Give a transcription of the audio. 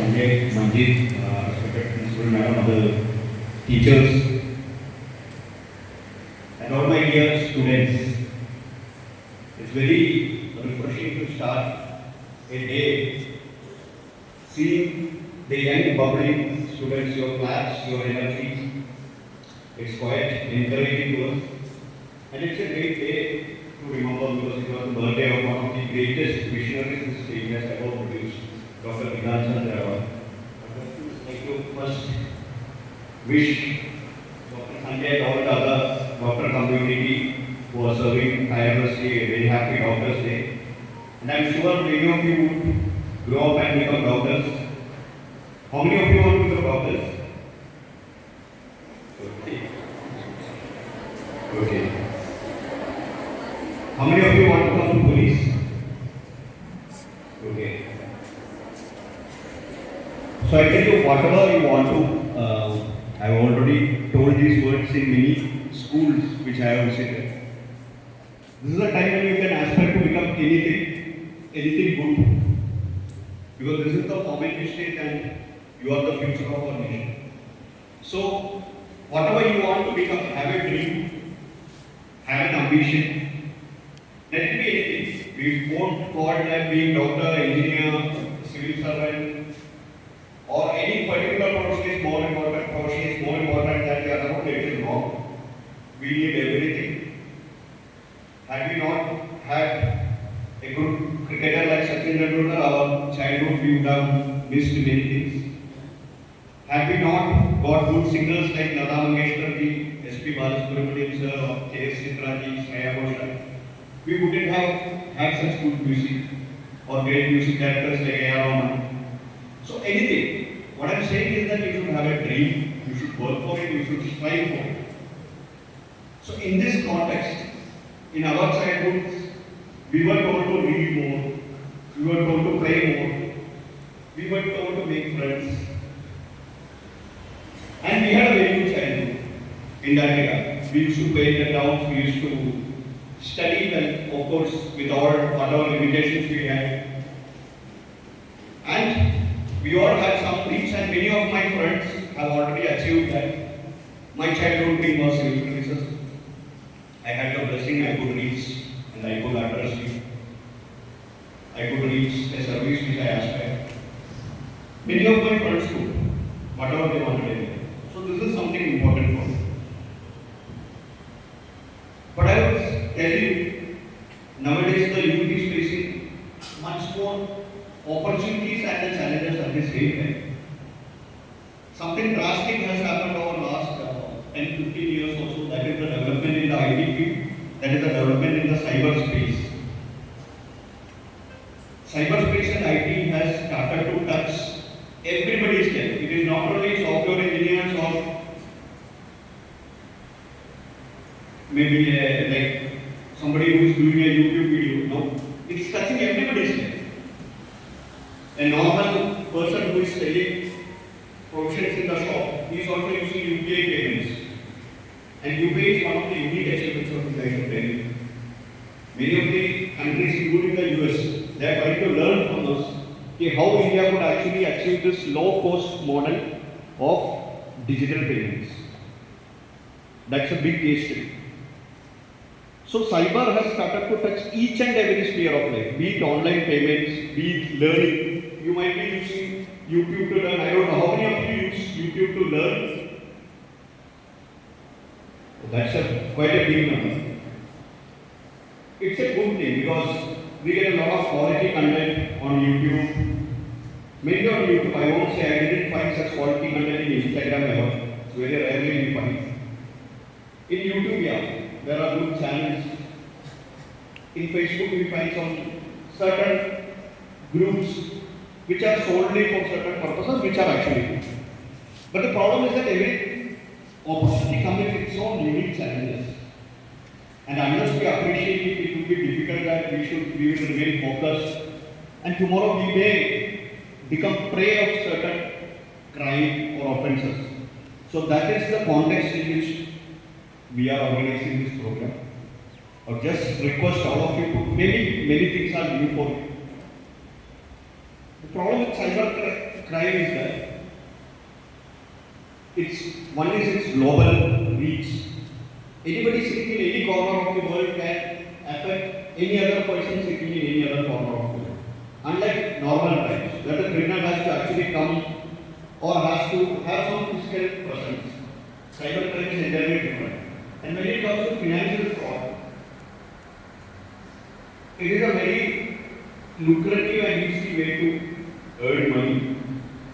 Sanjay, Manjit, respected principal madam, other teachers, and all my dear students. It's very refreshing to start a day seeing the young bubbling students, your class, your energy. It's quite encouraging to us. And it's a great day to remember because it was the birthday of one of the greatest visionaries this state has ever produced, Dr. Hare. I'd like to first wish Dr. Sanjay and all the other doctor community who are serving tirelessly a very happy Doctor's Day. And I'm sure many of you would grow up and become doctors. How many of you want to become doctors? Okay. How many of you want to become police? Okay. So I tell you, whatever you want to, I've already told these words in many schools which I have visited. This is a time when you can aspire to become anything good. Because this is the formative stage and you are the future of our nation. So, whatever you want to become, have a dream, have an ambition. Let it be anything. We won't call that being doctor, engineer, civil servant, or any particular profession is more important. Profession is more important than the other one. It is wrong. We need everything. Had we not had a good cricketer like Sachin Tendulkar, our childhood we would have missed many things. Had we not got good singers like Lata Mangeshkar ji, S.P. Balasubrahmanyam sir, or K.S. Chitra ji, Shreya Ghoshal, we wouldn't have had such good music or great music directors like A.R. Rahman. So anything. What I'm saying is that you should have a dream, you should work for it, you should strive for it. So in this context, in our childhood, we were told to read more, we were told to play more, we were told to make friends. And we had a very good childhood in that regard. We used to play the downs, we used to study well, of course, with all whatever limitations we had. And we all had some dreams, and many of my friends have already achieved that. My childhood dream was civil services. I had the blessing I could reach and I could address you. I could reach a service which I aspired. Many of my friends could, whatever they wanted to do. So this is something important for me. But I was telling you, nowadays the youth is facing much more opportunities and the challenges at the same time. Something drastic has happened over the last 10-15 years or so. That is the development in the IT field. That is the development in the cyberspace. Cyberspace and IT has started to touch everybody's life. It is not only software engineers or maybe like somebody who is doing a YouTube video. No, it's touching everybody's life. A normal person who is selling provisions in the shop is also using UPI payments. And UPI is one of the unique achievements of the life of Delhi. Many of the countries, including the US, they are trying to learn from us how India could actually achieve this low-cost model of digital payments. That's a big case study. So cyber has started to touch each and every sphere of life, be it online payments, be it learning. You might be using YouTube to learn. I don't know how many of you use YouTube to learn. That's quite a big number. It's a good thing because we get a lot of quality content on YouTube. Maybe on YouTube, I won't say I didn't find such quality content in Instagram ever. It's very rarely we find. In YouTube, yeah, there are good channels. In Facebook, we find some certain groups which are solely for certain purposes, which are actually good. But the problem is that every opportunity comes with its own unique challenges. And unless we appreciate it, it will be difficult that we will remain focused. And tomorrow we may become prey of certain crime or offences. So that is the context in which we are organizing this program. Or just request all of you to, many things are new for you. The problem with crime is that one is its global reach. Anybody sitting in any corner of the world can affect any other person sitting in any other corner of the world. Unlike normal crimes, where the criminal has to actually come or has to have some physical presence. Cyber crime is entirely different. And when it comes to financial fraud, it is a very lucrative and easy way to earn money.